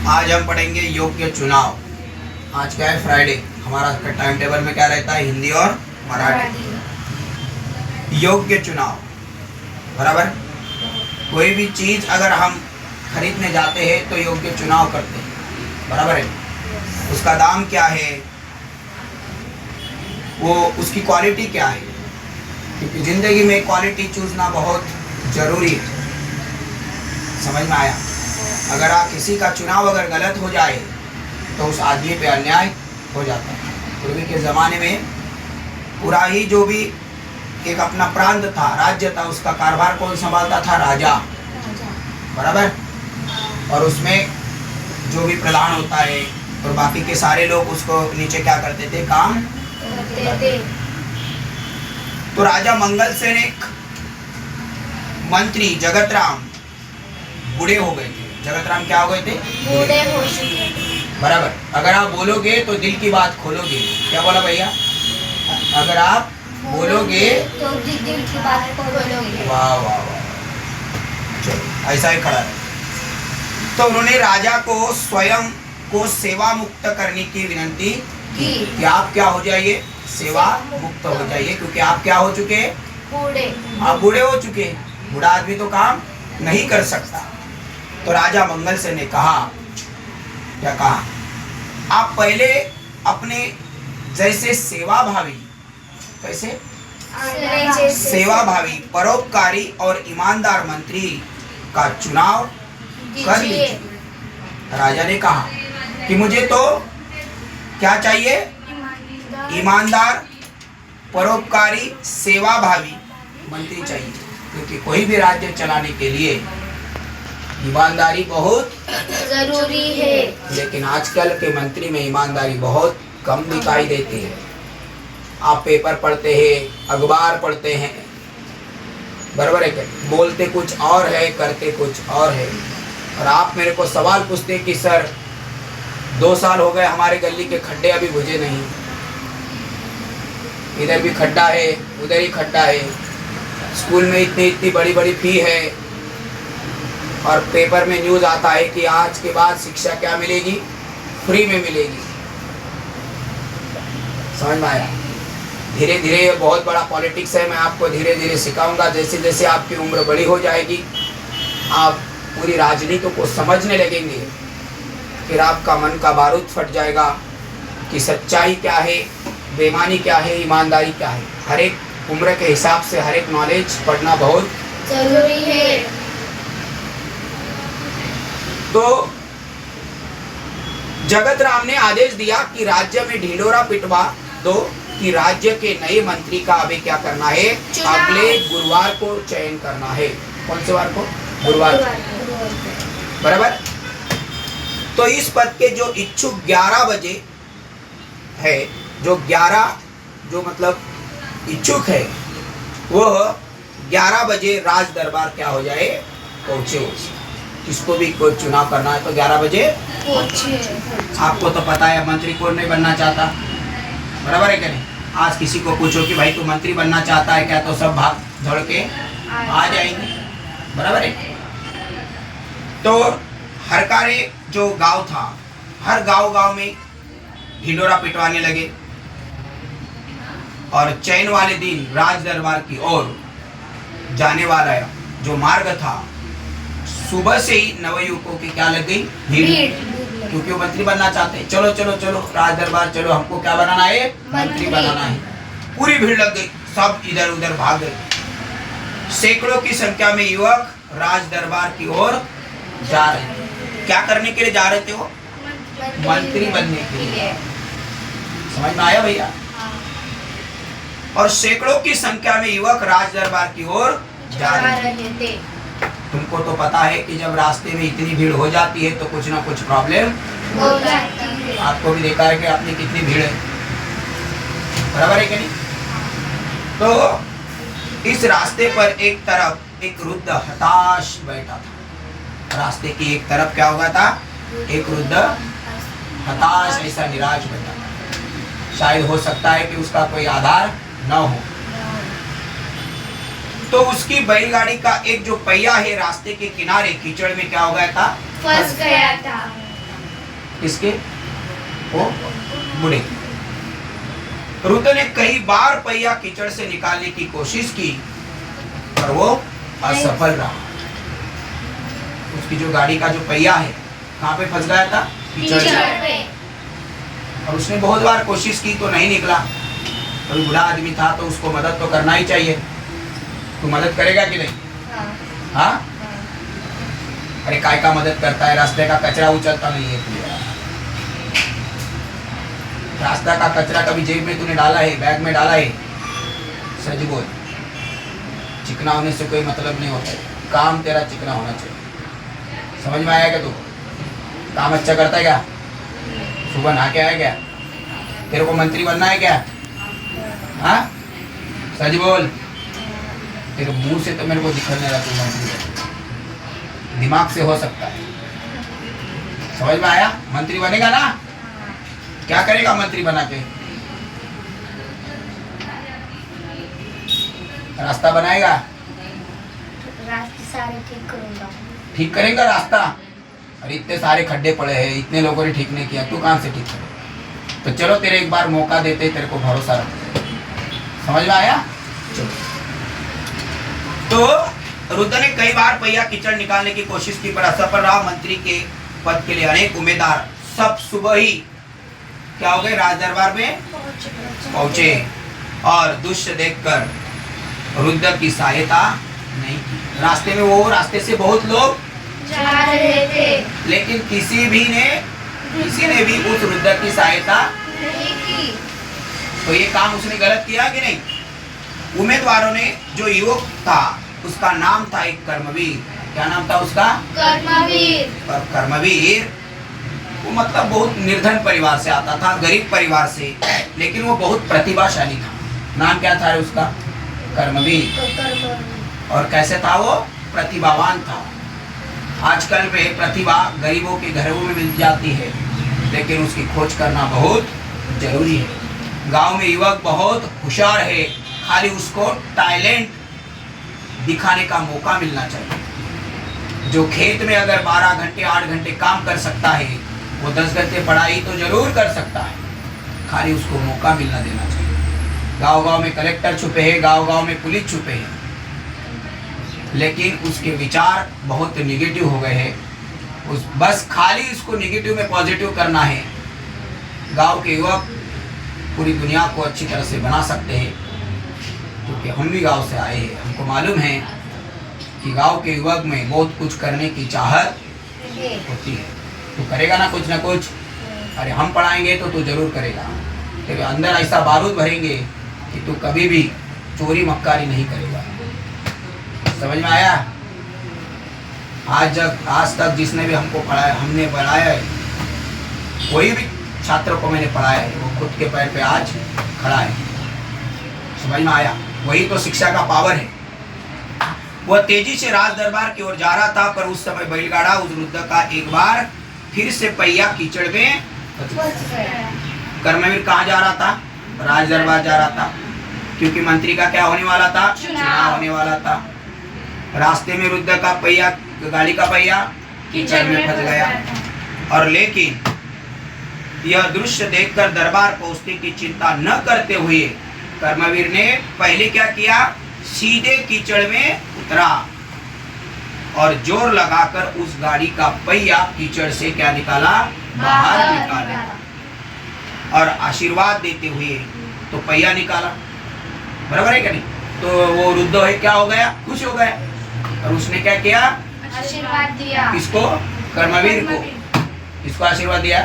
आज हम पढ़ेंगे योग्य चुनाव। आज क्या है? फ्राइडे। हमारा टाइम टेबल में क्या रहता है? हिंदी और मराठी। योग्य चुनाव बराबर। कोई भी चीज अगर हम खरीदने जाते हैं तो योग्य चुनाव करते हैं, बराबर है। उसका दाम क्या है, वो उसकी क्वालिटी क्या है, क्योंकि जिंदगी में क्वालिटी चूजना बहुत जरूरी है। समझ में आया? अगर आप किसी का चुनाव अगर गलत हो जाए तो उस आदमी पे अन्याय हो जाता है। पूर्वी के ज़माने में पूरा ही जो भी एक अपना प्रांत था, राज्य था, उसका कारोबार कौन संभालता था? राजा, बराबर। और उसमें जो भी प्रधान होता है और बाकी के सारे लोग उसको नीचे क्या करते थे? काम करते। तो राजा मंगल सेन एक मंत्री जगतराम बूढ़े हो गए थे। जगतराम क्या हो गए थे? बूढ़े हो चुके थे। बराबर। अगर आप बोलोगे तो दिल की बात खोलोगे। क्या बोला भैया? अगर आप बोलोगे तो दिल की बात खोलोगे। वाह वाह वाह, चलो ऐसा ही खड़ा है। तो उन्होंने राजा को स्वयं को सेवा मुक्त करने की विनती की कि आप क्या हो जाइए? सेवा मुक्त हो जाइए, क्योंकि आप क्या हो चुके? बूढ़े। आप बूढ़े हो चुके। बूढ़ा आदमी तो काम नहीं कर सकता। तो राजा मंगल सेन ने कहा, क्या कहा? आप पहले अपने जैसे सेवाभावी, कैसे सेवाभावी, परोपकारी और ईमानदार मंत्री का चुनाव कर लीजिए। राजा ने कहा कि मुझे तो क्या चाहिए? ईमानदार, परोपकारी, सेवाभावी मंत्री चाहिए, क्योंकि कोई भी राज्य चलाने के लिए ईमानदारी बहुत जरूरी है। लेकिन आजकल के मंत्री में ईमानदारी बहुत कम दिखाई देती है। आप पेपर पढ़ते हैं, अखबार पढ़ते हैं, बराबर है क्या? बोलते कुछ और है, करते कुछ और है। और आप मेरे को सवाल पूछते कि सर 2 साल हो गए हमारे गली के खड्डे अभी बुझे नहीं, इधर भी खड्डा है, उधर ही खड्डा है, स्कूल में इतनी इतनी बड़ी बड़ी फी है, और पेपर में न्यूज़ आता है कि आज के बाद शिक्षा क्या मिलेगी? फ्री में मिलेगी। समझ में आया? धीरे धीरे ये बहुत बड़ा पॉलिटिक्स है। मैं आपको धीरे धीरे सिखाऊंगा। जैसे जैसे आपकी उम्र बड़ी हो जाएगी, आप पूरी राजनीति को समझने लगेंगे, फिर आपका मन का बारूद फट जाएगा कि सच्चाई क्या है, बेईमानी क्या है, ईमानदारी क्या है। हर एक उम्र के हिसाब से हर एक नॉलेज पढ़ना बहुत जरूरी है। तो जगतराम ने आदेश दिया कि राज्य में ढिंडोरा पिटवा दो कि राज्य के नए मंत्री का अभी क्या करना है? अगले गुरुवार को चयन करना है। कौन से वार को? गुरुवार। बराबर। तो इस पद के जो इच्छुक 11 बजे है, जो 11 जो मतलब इच्छुक है, वो 11 बजे राज दरबार क्या हो जाए? पहुंचे। किसको भी कोई चुनाव करना है तो 11 बजे पहुंचे। आपको तो पता है मंत्री कौन नहीं बनना चाहता, बराबर है क्या नहीं? आज किसी को पूछो कि भाई तू मंत्री बनना चाहता है क्या, तो सब भाग दौड़ के आ जाएंगे, बराबर है। तो हर कार्य जो गांव था, हर गांव में ढिंडोरा पिटवाने लगे, और चयन वाले दिन राज दरबार की ओर जाने वाला जो मार्ग था, सुबह से ही नवयुवकों की क्या लग गई? भीड़। क्योंकि वो मंत्री बनना चाहते हैं। चलो चलो चलो राज दरबार चलो, हमको क्या बनाना है? मंत्री बनाना है। पूरी भीड़ लग गई, सब इधर उधर भाग गए। सैकड़ों की संख्या में युवक राज दरबार की ओर जा रहे थे। क्या करने के लिए जा रहे थे वो? मंत्री बनने के लिए। समझ में आया भैया? और सैकड़ों की संख्या में युवक राज दरबार की ओर जा रहे थे। तुमको तो पता है कि जब रास्ते में इतनी भीड़ हो जाती है तो कुछ ना कुछ प्रॉब्लम हो जाती है। आपको भी देखा है कि आपने कितनी भीड़ है, बराबर है कि नहीं? तो इस रास्ते पर एक तरफ एक वृद्ध हताश बैठा था। रास्ते की एक तरफ क्या हुआ था? एक वृद्ध हताश, ऐसा निराश बैठा था। शायद हो सकता है कि उसका कोई आधार न हो। तो उसकी बैलगाड़ी का एक जो पहिया है रास्ते के किनारे कीचड़ में क्या हो गया था? फंस गया था। किसके? वो बूढ़े। रुद्र ने कई बार पहिया कीचड़ से निकालने की कोशिश की पर वो असफल रहा। उसकी जो गाड़ी का जो पहिया है कहाँ पे फंस गया था? कीचड़ में। और उसने बहुत बार कोशिश की तो नहीं निकला। कोई बूढ़ा आदमी था तो उसको मदद तो करना ही चाहिए। तू मदद करेगा कि नहीं? हाँ? अरे काय का मदद करता है? रास्ते का कचरा उचलता नहीं है तू यार। रास्ता का कचरा कभी जेब में तूने डाला है? बैग में डाला है? सच बोल। चिकना होने से कोई मतलब नहीं होता है। काम तेरा चिकना होना चाहिए। समझ में आया क्या तू? काम अच्छा करता है क्या? सुबह नहा के आया क्या? तेरे को मंत्री बनना है क्या? हाँ? सच बोल। तेरे मुंह से तो मेरे को दिखने लगा तू मंत्री बन। दिमाग से हो सकता है। समझ में आया? मंत्री बनेगा ना? क्या करेगा मंत्री बना के? रास्ता बनाएगा? रास्ते सारे ठीक करूंगा। ठीक करेगा रास्ता? अरे इतने सारे खड्डे पड़े हैं, इतने लोगों ने ठीक नहीं किया, तू कहाँ से ठीक करे? तो चलो तेरे एक बार मौका देते, तेरे को भरोसा रखते। समझ में आया? चलो। तो रुद्र ने कई बार पहिया कीचड़ निकालने की कोशिश की पर असफल रहा। मंत्री के पद के लिए अनेक उम्मीदवार सब सुबह ही क्या हो गए? राज दरबार में पहुंचे और दुष्य देखकर रुद्र की सहायता नहीं की। रास्ते में वो रास्ते से बहुत लोग जा रहे थे लेकिन किसी ने भी उस रुद्र की सहायता नहीं की। तो ये काम उसने गलत किया कि नहीं? उम्मीदवारों ने जो युवक था उसका नाम था एक कर्मवीर। क्या नाम था उसका? कर्मवीर। और कर्मवीर वो मतलब बहुत निर्धन परिवार से आता था, गरीब परिवार से, लेकिन वो बहुत प्रतिभाशाली था। नाम क्या था उसका? कर्मवीर। और कैसे था वो? प्रतिभावान था। आजकल में प्रतिभा गरीबों के घरों में मिल जाती है लेकिन उसकी खोज करना बहुत जरूरी है। गांव में युवक बहुत होशियार है, खाली उसको टैलेंट दिखाने का मौका मिलना चाहिए। जो खेत में अगर 12 घंटे 8 घंटे काम कर सकता है वो 10 घंटे पढ़ाई तो जरूर कर सकता है, खाली उसको मौका मिलना देना चाहिए। गांव-गांव में कलेक्टर छुपे हैं, गांव-गांव में पुलिस छुपे हैं, लेकिन उसके विचार बहुत निगेटिव हो गए हैं। उस बस खाली उसको निगेटिव में पॉजिटिव करना है। गांव के युवक पूरी दुनिया को अच्छी तरह से बना सकते हैं क्योंकि हम भी गांव से आए हैं। हमको मालूम है कि गांव के युवक में बहुत कुछ करने की चाहत होती है। तू करेगा ना कुछ। अरे हम पढ़ाएंगे तो तू जरूर करेगा। तेरे अंदर ऐसा बारूद भरेंगे कि तू कभी भी चोरी मक्कारी नहीं करेगा। समझ में आया? आज तक जिसने भी हमको पढ़ाया, हमने पढ़ाया है, कोई भी छात्र को मैंने पढ़ाया है, वो खुद के पैर पे आज खड़ा है। समझ में आया? वही तो शिक्षा का पावर है। वह तेजी से राज दरबार की ओर जा रहा था पर उस समय बैलगाड़ा उस रुद्र का एक बार फिर से पहिया कीचड़ में कर्मवीर कहाँ जा रहा था? राज दरबार जा रहा था क्योंकि मंत्री का क्या होने वाला था? चुनाव होने वाला था। रास्ते में रुद्र का पहिया, गाड़ी का पहिया कीचड़ में फंस गया। और लेकिन यह दृश्य देखकर दरबार पहुंचने की चिंता न करते हुए कर्मवीर ने पहले क्या किया? सीधे कीचड़ में उतरा और जोर लगाकर उस गाड़ी का पहिया कीचड़ से क्या निकाला? बाहर निकाला और आशीर्वाद देते हुए तो पहिया निकाला। बराबर है क्या नहीं? तो वो रुद्र है क्या हो गया? खुश हो गया। और उसने क्या किया? आशीर्वाद दिया। किसको? कर्मवीर को। किसको आशीर्वाद दिया?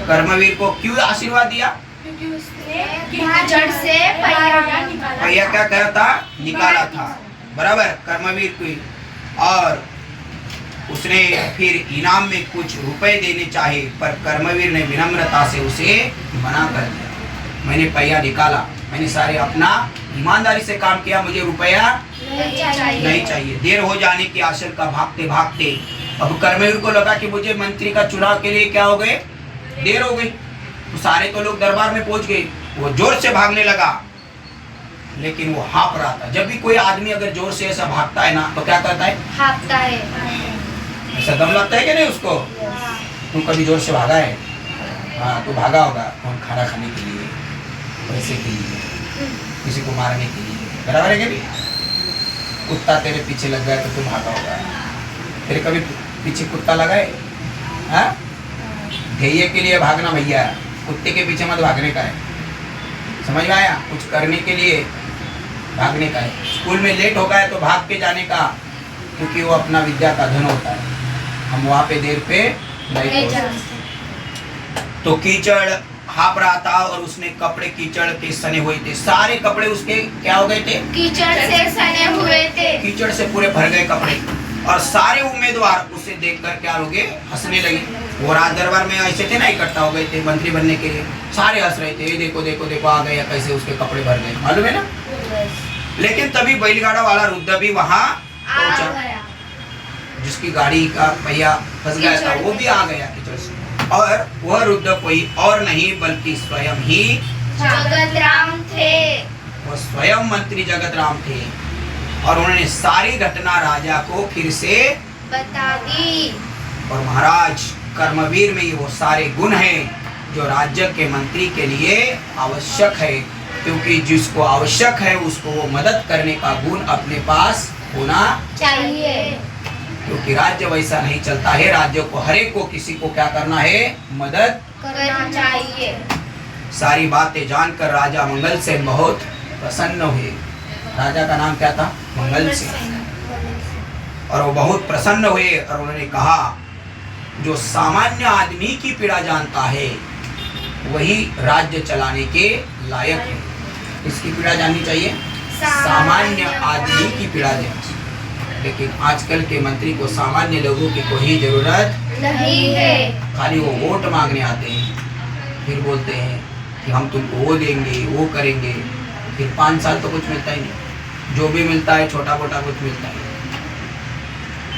कर्मवीर को। क्यों आशीर्वाद दिया? क्योंकि उसने कीचड़ से पहिया क्या करा था? निकाला था। बराबर, कर्मवीर को। और उसने फिर इनाम में कुछ रुपए देने चाहे पर कर्मवीर ने विनम्रता से उसे मना कर दिया। मैंने पहिया निकाला, मैंने सारे अपना ईमानदारी से काम किया, मुझे रुपया नहीं चाहिए। देर हो जाने की आशंका भागते भागते अब कर्मवीर को लगा कि मुझे मंत्री का चुनाव के लिए क्या हो गए? देर हो गई। तो सारे तो लोग दरबार में पहुंच गए। वो जोर से भागने लगा लेकिन वो हाँप रहा था। जब भी कोई आदमी अगर जोर से ऐसा भागता है ना तो क्या करता है? हाँपता है। ऐसा दम लगता है कि नहीं उसको? तू कभी जोर से भागा है? हाँ, तू भागा होगा। कौन? खाना खाने के लिए, पैसे के लिए, किसी को मारने के लिए, बराबर है क्या भी? कुत्ता तेरे पीछे लग गया तो तू भागा होगा। तेरे कभी पीछे कुत्ता लगा है? हाँ, ध्येय के लिए भागना भैया, कुत्ते के पीछे मत भागने का है। समझ में आया? कुछ करने के लिए भागने का है। स्कूल में लेट हो गया तो भाग के जाने का, क्योंकि वो अपना विद्या का धन होता है। हम वहाँ पे देर पे नहीं पहुँच सकते। तो कीचड़ हाँप रहा था और उसने कपड़े कीचड़ के सने हुए थे। सारे कपड़े उसके क्या हो गए थे? कीचड़ से सने हुए थे। कीचड़ से पूरे भर गए कपड़े। और सारे उम्मीदवार उसे देखकर क्या हो गए? हंसने लगे। वो राज दरबार में ऐसे थे ना, इकट्ठा हो गए थे मंत्री बनने के लिए। सारे हंस रहे थे, ये देखो देखो देखो आ गया, कैसे उसके कपड़े भर गए, मालूम है ना? लेकिन तभी बैलगाड़ा वाला रुद्र भी वहाँ पहुंचा। जिसकी गाड़ी का पहिया फंस गया था वो भी आ गया कीचड़ से। और वह रुद्र कोई और नहीं बल्कि स्वयं ही जगतराम थे। वो स्वयं मंत्री जगतराम थे। और उन्होंने सारी घटना राजा को फिर से बता दी। और महाराज, कर्मवीर में ये वो सारे गुण हैं जो राज्य के मंत्री के लिए आवश्यक है, क्योंकि जिसको आवश्यक है उसको वो मदद करने का गुण अपने पास होना चाहिए। क्योंकि राज्य वैसा नहीं चलता है। राज्य को हर एक को किसी को क्या करना है? मदद करना चाहिए। सारी बातें जानकर राजा मंगल सेन बहुत प्रसन्न हुए। राजा का नाम क्या था? मंगल सेन। और वो बहुत प्रसन्न हुए और उन्होंने कहा, जो सामान्य आदमी की पीड़ा जानता है वही राज्य चलाने के लायक है। इसकी पीड़ा जाननी चाहिए? सामान्य आदमी की पीड़ा जाननी चाहिए। लेकिन आजकल के मंत्री को सामान्य लोगों की कोई जरूरत नहीं है। खाली वो वोट मांगने आते हैं, फिर बोलते हैं कि हम तुमको वो देंगे, वो करेंगे। फिर 5 साल तो कुछ मिलता ही नहीं। जो भी मिलता है छोटा मोटा कुछ मिलता है,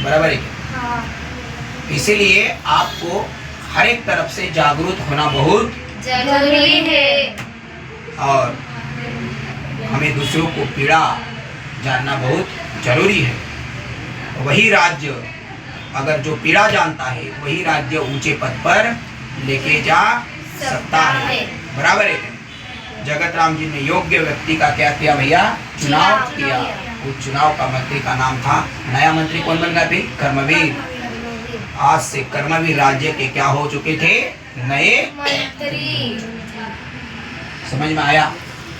बराबर है क्या? हाँ। इसीलिए आपको हर एक तरफ से जागरूक होना बहुत जरूरी है। और हमें दूसरों को पीड़ा जानना बहुत जरूरी है। वही राज्य, अगर जो पीड़ा जानता है वही राज्य ऊंचे पद पर लेके जा सकता है, बराबर है। जगतराम जी ने योग्य व्यक्ति का क्या किया भैया? चुनाव किया। उस चुनाव का मंत्री का नाम था, नया मंत्री कौन बन गया थे? कर्मवीर। आज से कर्मवीर राज्य के क्या हो चुके थे? नए मंत्री। समझ में आया?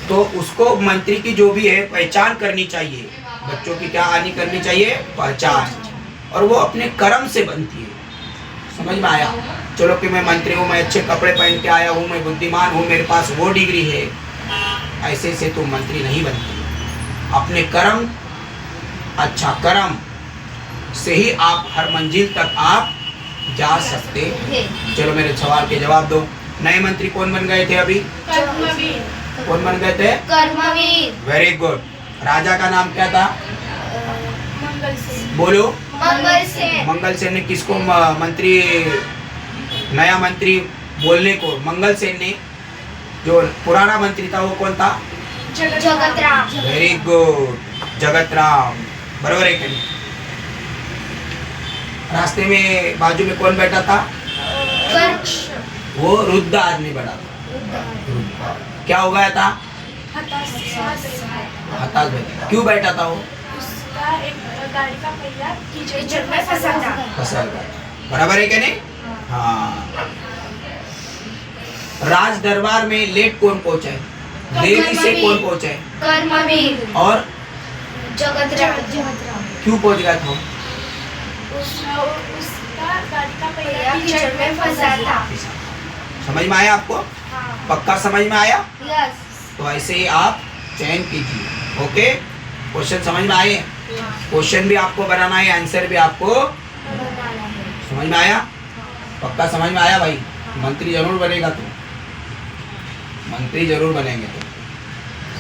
तो उसको मंत्री की जो भी है पहचान करनी चाहिए। बच्चों की क्या आनी करनी चाहिए? पहचान। और वो अपने कर्म से बनती है। समझ में आया? चलो कि मैं मंत्री हूँ, मैं अच्छे कपड़े पहन के आया हूँ, मैं बुद्धिमान हूँ, मेरे पास वो डिग्री है, ऐसे से तुम मंत्री नहीं बनती। अपने कर्म, अच्छा कर्म से ही आप हर मंजिल तक आप जा सकते हैं। चलो मेरे सवाल के जवाब दो। नए मंत्री कौन बन गए थे अभी? कर्मवीर। कौन बन गए थे? कर्मवीर। Very good. राजा का नाम क्या था? मंगल सेन। बोलो। मंगल सेन। मंगल सेन ने किसको मंत्री, नया मंत्री बोलने को? मंगल सेन ने। जो पुराना मंत्री था वो कौन था? जगतराम। वेरी गुड, जगतराम, बराबर है कि नहीं? रास्ते में बाजू में कौन बैठा था? वो रुद्र आदमी बैठा था। क्या हो गया था? हताश बैठा। क्यों बैठा था वो? उसका एक गाड़ी का पहिया कीचड़ में फंसा था। फंसा गया, बराबर है कि नहीं? हाँ। राज दरबार में लेट कौन पहुंचा है? देरी से कौन पहुंचा है? कर्मवीर। और जगतराम। क्यों पहुंच गया था? उसका गाड़ी का पहिया कीचड़ में फंसा था। समझ में आया आपको? हाँ। पक्का समझ में आया? यस। तो ऐसे ही आप चयन कीजिए। ओके, क्वेश्चन समझ में आए? क्वेश्चन भी आपको बनाना है, आंसर भी आपको समझ में आया? पक्का समझ में आया भाई? मंत्री जरूर बनेगा तू, मंत्री जरूर बनेंगे तू।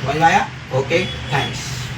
समझ में आया? Okay, thanks.